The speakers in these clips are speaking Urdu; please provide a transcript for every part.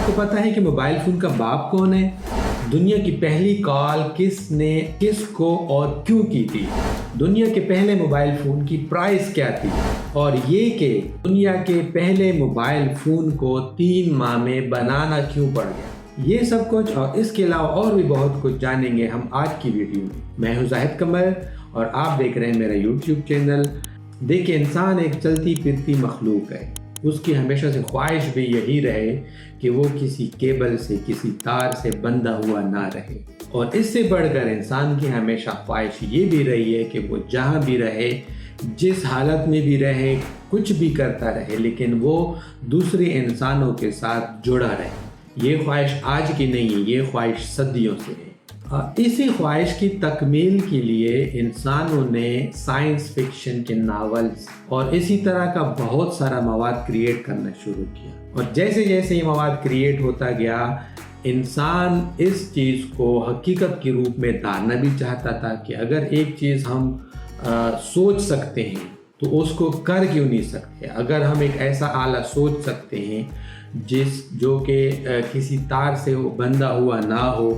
آپ کو پتہ ہے کہ موبائل فون کا باپ کون ہے؟ دنیا کی پہلی کال کس نے کس کو اور کیوں کی تھی؟ دنیا کے پہلے موبائل فون کی پرائس کیا تھی؟ اور یہ کہ دنیا کے پہلے موبائل فون کو 3 ماہ میں بنانا کیوں پڑ گیا؟ یہ سب کچھ اور اس کے علاوہ اور بھی بہت کچھ جانیں گے ہم آج کی ویڈیو میں ہوں زاہد قمر اور آپ دیکھ رہے ہیں میرا یوٹیوب چینل۔ دیکھیں، انسان ایک چلتی پھرتی مخلوق ہے۔ اس کی ہمیشہ سے خواہش بھی یہی رہے کہ وہ کسی کیبل سے کسی تار سے بندھا ہوا نہ رہے، اور اس سے بڑھ کر انسان کی ہمیشہ خواہش یہ بھی رہی ہے کہ وہ جہاں بھی رہے، جس حالت میں بھی رہے، کچھ بھی کرتا رہے، لیکن وہ دوسرے انسانوں کے ساتھ جڑا رہے۔ یہ خواہش آج کی نہیں ہے، یہ خواہش صدیوں سے ہے۔ اسی خواہش کی تکمیل کے لیے انسانوں نے سائنس فکشن کے ناولز اور اسی طرح کا بہت سارا مواد کریٹ کرنا شروع کیا، اور جیسے جیسے یہ مواد کریٹ ہوتا گیا، انسان اس چیز کو حقیقت کے روپ میں ڈالنا بھی چاہتا تھا کہ اگر ایک چیز ہم سوچ سکتے ہیں تو اس کو کر کیوں نہیں سکتے؟ اگر ہم ایک ایسا آلہ سوچ سکتے ہیں جو کہ کسی تار سے بندھا ہوا نہ ہو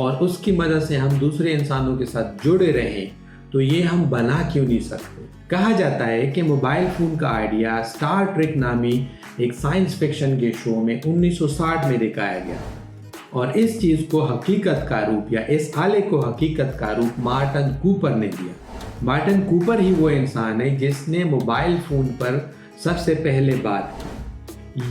اور اس کی مدد سے ہم دوسرے انسانوں کے ساتھ جڑے رہیں، تو یہ ہم بنا کیوں نہیں سکتے؟ کہا جاتا ہے کہ موبائل فون کا آئیڈیا اسٹار ٹریک نامی ایک سائنس فکشن کے شو میں 1960 میں دکھایا گیا، اور اس چیز کو حقیقت کا روپ یا اس آلے کو حقیقت کا روپ مارٹن کوپر نے دیا۔ مارٹن کوپر ہی وہ انسان ہے جس نے موبائل فون پر سب سے پہلے بات کی۔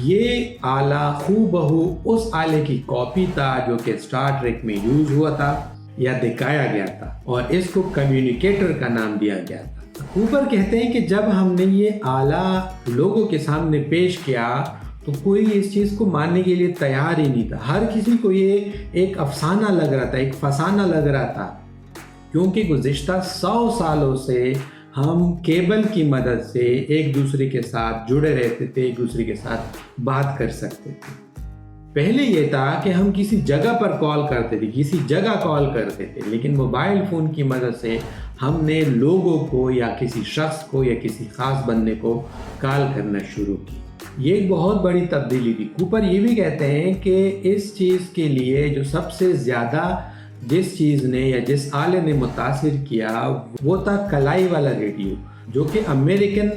یہ آلہ ہو بہو اس آلے کی کاپی تھا جو کہ اسٹار ٹریک میں یوز ہوا تھا یا دکھایا گیا تھا، اور اس کو کمیونیکیٹر کا نام دیا گیا تھا۔ کوپر کہتے ہیں کہ جب ہم نے یہ آلہ لوگوں کے سامنے پیش کیا تو کوئی اس چیز کو ماننے کے لیے تیار ہی نہیں تھا۔ ہر کسی کو یہ ایک افسانہ لگ رہا تھا، ایک فسانہ لگ رہا تھا، کیونکہ گزشتہ 100 سالوں سے ہم کیبل کی مدد سے ایک دوسرے کے ساتھ جڑے رہتے تھے، ایک دوسرے کے ساتھ بات کر سکتے تھے۔ پہلے یہ تھا کہ ہم کسی جگہ پر کال کرتے تھے، کسی جگہ کال کرتے تھے، لیکن موبائل فون کی مدد سے ہم نے لوگوں کو یا کسی شخص کو یا کسی خاص بندے کو کال کرنا شروع کی۔ یہ ایک بہت بڑی تبدیلی تھی۔ کوپر یہ بھی کہتے ہیں کہ اس چیز کے لیے جو سب سے زیادہ جس چیز نے یا جس آلے نے متاثر کیا وہ تھا کلائی والا ریڈیو، جو کہ امریکن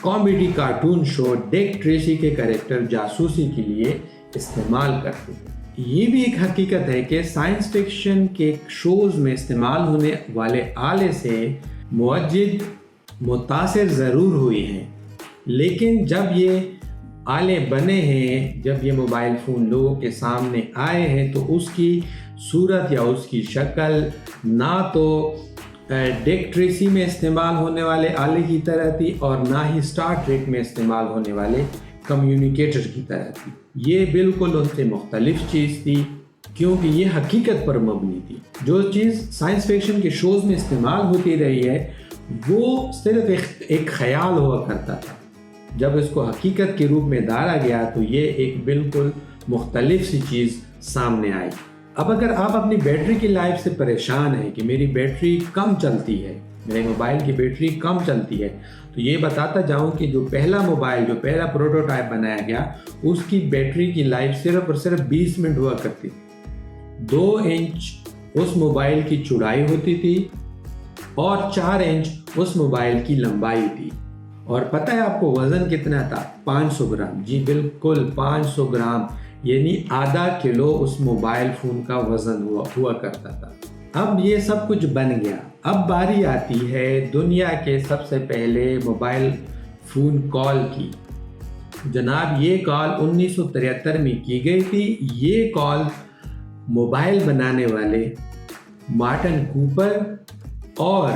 کامیڈی کارٹون شو ڈیک ٹریسی کے کریکٹر جاسوسی کے لیے استعمال کرتے تھے۔ یہ بھی ایک حقیقت ہے کہ سائنس فکشن کے شوز میں استعمال ہونے والے آلے سے معجد متاثر ضرور ہوئے ہیں، لیکن جب یہ آلے بنے ہیں، جب یہ موبائل فون لوگوں کے سامنے آئے ہیں، تو اس کی صورت یا اس کی شکل نہ تو ڈیک ٹریسی میں استعمال ہونے والے آلے کی طرح تھی اور نہ ہی اسٹار ٹریک میں استعمال ہونے والے کمیونیکیٹر کی طرح تھی۔ یہ بالکل ان سے مختلف چیز تھی، کیونکہ یہ حقیقت پر مبنی تھی۔ جو چیز سائنس فکشن کے شوز میں استعمال ہوتی رہی ہے وہ صرف ایک خیال ہوا کرتا تھا۔ جب اس کو حقیقت کے روپ میں ڈالا گیا تو یہ ایک بالکل مختلف سی چیز سامنے آئی۔ اب اگر آپ اپنی بیٹری کی لائف سے پریشان ہیں کہ میری بیٹری کم چلتی ہے، میرے موبائل کی بیٹری کم چلتی ہے، تو یہ بتاتا جاؤں کہ جو پہلا موبائل، جو پہلا پروٹوٹائپ بنایا گیا، اس کی بیٹری کی لائف صرف اور صرف 20 منٹ ہوا کرتی تھی۔ 2 انچ اس موبائل کی چوڑائی ہوتی تھی اور 4 انچ اس موبائل کی لمبائی تھی، اور پتہ ہے آپ کو وزن کتنا تھا؟ 500 گرام۔ جی بالکل 500 گرام، یعنی آدھا کلو اس موبائل فون کا وزن ہوا کرتا تھا۔ اب یہ سب کچھ بن گیا، اب باری آتی ہے دنیا کے سب سے پہلے موبائل فون کال کی۔ جناب یہ کال 1973 میں کی گئی تھی۔ یہ کال موبائل بنانے والے مارٹن کوپر اور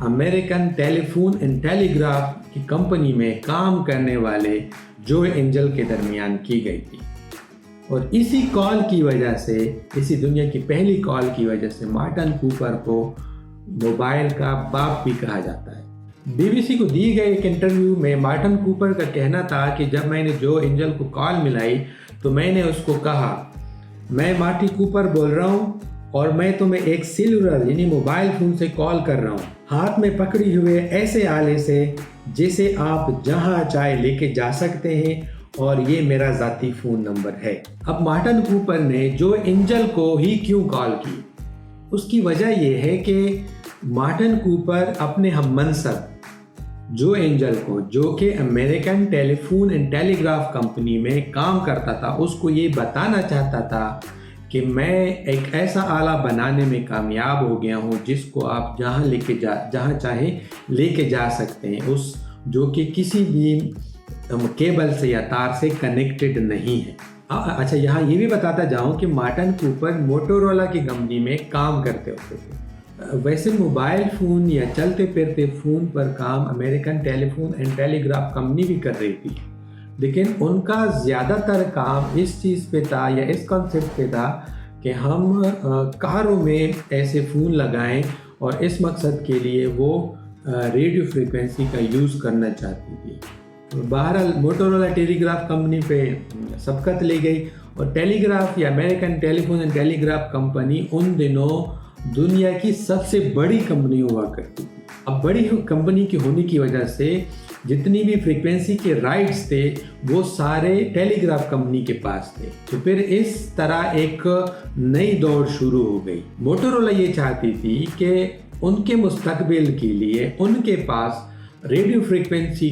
American telephone and telegraph کی کمپنی میں کام کرنے والے جو اینجل کے درمیان کی گئی تھی، اور اسی کال کی وجہ سے، اسی دنیا کی پہلی کال کی وجہ سے مارٹن کوپر کو موبائل کا باپ بھی کہا جاتا ہے۔ بی بی سی کو دی گئی ایک انٹرویو میں مارٹن کوپر کا کہنا تھا کہ جب میں نے جو اینجل کو کال ملائی تو میں نے اس کو کہا، میں مارٹی کوپر بول رہا ہوں اور میں تمہیں ایک سیلولر یعنی موبائل فون سے کال کر رہا ہوں، ہاتھ میں پکڑی ہوئے ایسے آلے سے جسے آپ جہاں چاہے لے کے جا سکتے ہیں اور یہ میرا ذاتی فون نمبر ہے۔ اب مارٹن کوپر نے جو اینجل کو ہی کیوں کال کی، اس کی وجہ یہ ہے کہ مارٹن کوپر اپنے ہم منصب جو اینجل کو، جو کہ American telephone and telegraph company میں کام کرتا تھا، اس کو یہ بتانا چاہتا تھا کہ میں ایک ایسا آلہ بنانے میں کامیاب ہو گیا ہوں جس کو آپ جہاں چاہے لے کے جا سکتے ہیں، اس جو کہ کسی بھی کیبل سے یا تار سے کنیکٹڈ نہیں ہے۔ اچھا، یہاں یہ بھی بتاتا جاؤں کہ مارٹن کوپر موٹورولا کی کمپنی میں کام کرتے ہوتے تھے۔ ویسے موبائل فون یا چلتے پھرتے فون پر کام American telephone and telegraph company بھی کر رہی تھی، لیکن ان کا زیادہ تر کام اس چیز پہ تھا یا اس کانسیپٹ پہ تھا کہ ہم کاروں میں ایسے فون لگائیں، اور اس مقصد کے لیے وہ ریڈیو فریکوینسی کا یوز کرنا چاہتی تھی۔ بہرحال موٹورولا ٹیلی گراف کمپنی پہ سبقت لے گئی، اور ٹیلی گراف یا American telephone and telegraph company ان دنوں دنیا کی سب سے بڑی کمپنی ہوا کرتی تھی۔ اب بڑی کمپنی کی ہونے کی وجہ سے جتنی بھی فریکوینسی کے رائٹس تھے وہ سارے ٹیلی گراف کمپنی کے پاس تھے، تو پھر اس طرح ایک نئی دوڑ شروع ہو گئی۔ موٹورولا یہ چاہتی تھی کہ ان کے مستقبل کے لیے ان کے پاس ریڈیو فریکوینسی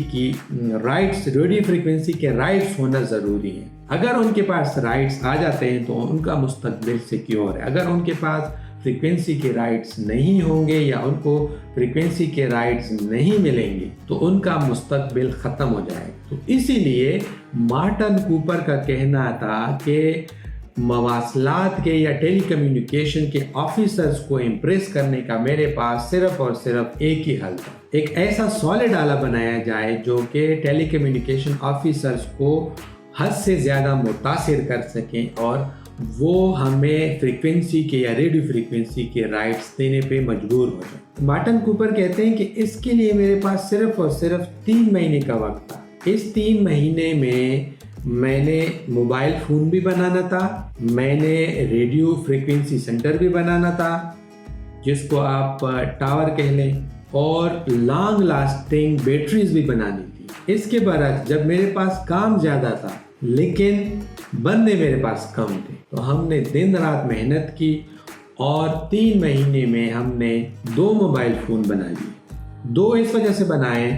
کے رائٹس ہونا ضروری ہے۔ اگر ان کے پاس رائٹس آ جاتے ہیں تو ان کا مستقبل سیکیور ہے، اگر ان کے پاس فریکوینسی کے رائٹس نہیں ہوں گے یا ان کو فریکوینسی کے رائٹس نہیں ملیں گے تو ان کا مستقبل ختم ہو جائے گا۔ تو اسی لیے مارٹن کوپر کا کہنا تھا کہ مواصلات کے یا ٹیلی کمیونیکیشن کے آفیسرز کو امپریس کرنے کا میرے پاس صرف اور صرف ایک ہی حل تھا، ایک ایسا سالڈ آلہ بنایا جائے جو کہ ٹیلی کمیونیکیشن آفیسرز کو حد سے زیادہ متاثر کر سکیں اور وہ ہمیں فریکوینسی کے یا ریڈیو فریکوینسی کے رائٹس دینے پہ مجبور ہو جائیں۔ مارٹن کوپر کہتے ہیں کہ اس کے لیے میرے پاس صرف اور صرف 3 مہینے کا وقت تھا۔ اس 3 مہینے میں نے موبائل فون بھی بنانا تھا، میں نے ریڈیو فریکوینسی سینٹر بھی بنانا تھا جس کو آپ ٹاور کہہ لیں، اور لانگ لاسٹنگ بیٹریز بھی بنانی تھی۔ اس کے برعکس جب میرے پاس کام زیادہ تھا لیکن بندے میرے پاس کم تھے، تو ہم نے دن رات محنت کی اور 3 مہینے میں ہم نے 2 موبائل فون بنا لیے۔ 2 اس وجہ سے بنائے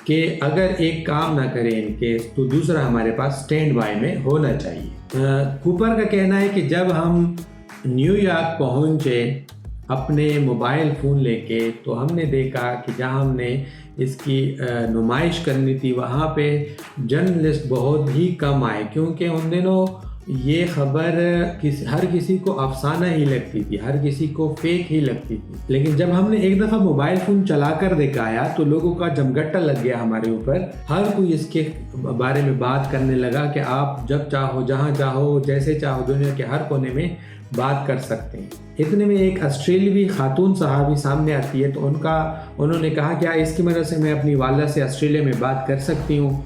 کہ اگر ایک کام نہ کرے ان کیس تو دوسرا ہمارے پاس سٹینڈ بائی میں ہونا چاہیے۔ کوپر کا کہنا ہے کہ جب ہم نیو یارک پہنچے اپنے موبائل فون لے کے تو ہم نے دیکھا کہ جہاں ہم نے اس کی نمائش کرنی تھی وہاں پہ جرنلسٹ بہت ہی کم آئے، کیونکہ ان دنوں یہ خبر ہر کسی کو افسانہ ہی لگتی تھی، ہر کسی کو فیک ہی لگتی تھی۔ لیکن جب ہم نے ایک دفعہ موبائل فون چلا کر دکھایا تو لوگوں کا جمگٹا لگ گیا ہمارے اوپر، ہر کوئی اس کے بارے میں بات کرنے لگا کہ آپ جب چاہو، جہاں چاہو، جیسے چاہو دنیا کے ہر کونے میں بات کر سکتے ہیں۔ اتنے میں ایک آسٹریلوی خاتون صحافی سامنے آتی ہے تو انہوں نے کہا کیا اس کی مدد سے میں اپنی والدہ سے آسٹریلیا میں بات کر سکتی ہوں؟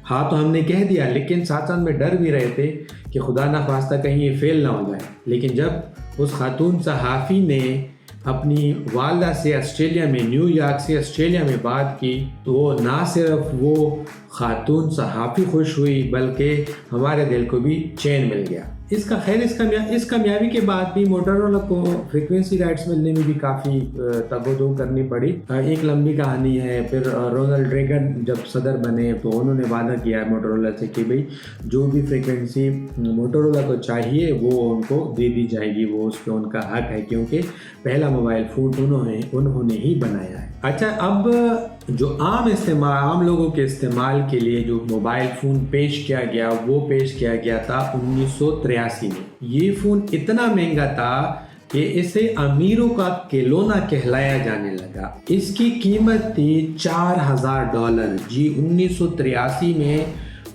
ہاں، تو ہم نے کہہ دیا، لیکن ساتھ ساتھ میں ڈر بھی رہے تھے کہ خدا نخواستہ کہیں یہ فیل نہ ہو جائے۔ لیکن جب اس خاتون صحافی نے اپنی والدہ سے آسٹریلیا میں، نیو یارک سے آسٹریلیا میں بات کی تو وہ نہ صرف وہ خاتون صحافی خوش ہوئی بلکہ ہمارے دل کو بھی چین مل گیا۔ اس کامیابی کے بعد بھی موٹورولا کو فریکوینسی رائٹس ملنے میں بھی کافی تگ و دو کرنی پڑی۔ ایک لمبی کہانی ہے۔ پھر رونلڈ ریگن جب صدر بنے تو انہوں نے وعدہ کیا موٹورولا سے کہ بھئی جو بھی فریکوینسی موٹورولا کو چاہیے وہ ان کو دے دی جائے گی، وہ اس پہ ان کا حق ہے، کیونکہ پہلا موبائل فون انہوں نے ہی بنایا ہے۔ اچھا، اب جو عام لوگوں کے استعمال کے لیے جو موبائل فون پیش کیا گیا وہ پیش کیا گیا تھا 1983 میں۔ یہ فون اتنا مہنگا تھا کہ اسے امیروں کا کھلونا کہلایا جانے لگا۔ اس کی قیمت تھی $4000۔ جی، 1983 میں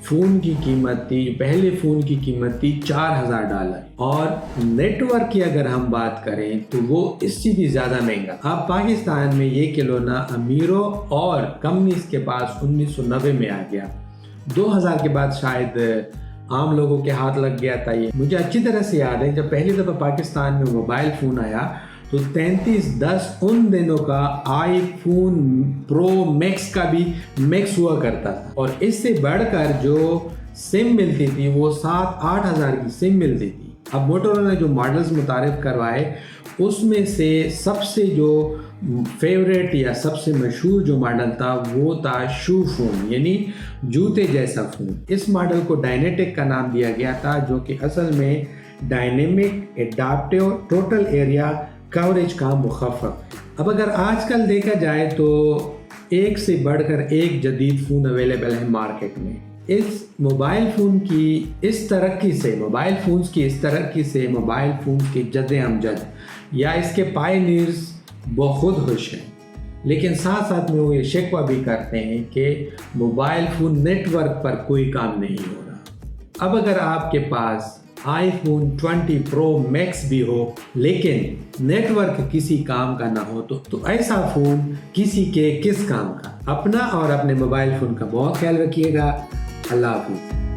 فون کی قیمت تھی، پہلے فون کی قیمت تھی $4000، اور نیٹ ورک کی اگر ہم بات کریں تو وہ اس سے بھی زیادہ مہنگا۔ اب پاکستان میں یہ کھلونا امیروں اور کمنیز کے پاس 1990 میں آ گیا۔ 2000 کے بعد شاید عام لوگوں کے ہاتھ لگ گیا تھا۔ یہ مجھے اچھی طرح سے یاد ہے جب پہلی دفعہ پاکستان میں موبائل فون آیا تو 3310 ان دنوں کا آئی فون پرو میکس کا بھی میکس ہوا کرتا تھا، اور اس سے بڑھ کر جو سم ملتی تھی وہ 7-8 ہزار کی سم ملتی تھی۔ اب موٹورولا نے جو ماڈلز متعارف کروائے اس میں سے سب سے جو فیوریٹ یا سب سے مشہور جو ماڈل تھا وہ تھا شو فون، یعنی جوتے جیسا فون۔ اس ماڈل کو ڈائنیٹک کا نام دیا گیا تھا، جو کہ اصل میں ڈائنیمک ایڈاپٹیو ٹوٹل ایریا کوریج کا مخفف۔ اب اگر آج کل دیکھا جائے تو ایک سے بڑھ کر ایک جدید فون اویلیبل ہے مارکیٹ میں۔ اس موبائل فون کی اس ترقی سے، موبائل فونز کی اس ترقی سے موبائل فونز کے جد امجد یا اس کے پائنیئرز بخود خوش ہیں، لیکن ساتھ ساتھ میں وہ یہ شکوہ بھی کرتے ہیں کہ موبائل فون نیٹ ورک پر کوئی کام نہیں ہو رہا۔ اب اگر آپ کے پاس آئی فون 20 پرو میکس بھی ہو لیکن نیٹ ورک کسی کام کا نہ ہو تو ایسا فون کسی کے کس کام کا؟ اپنا اور اپنے موبائل فون کا بہت خیال رکھیے گا۔ اللہ حافظ۔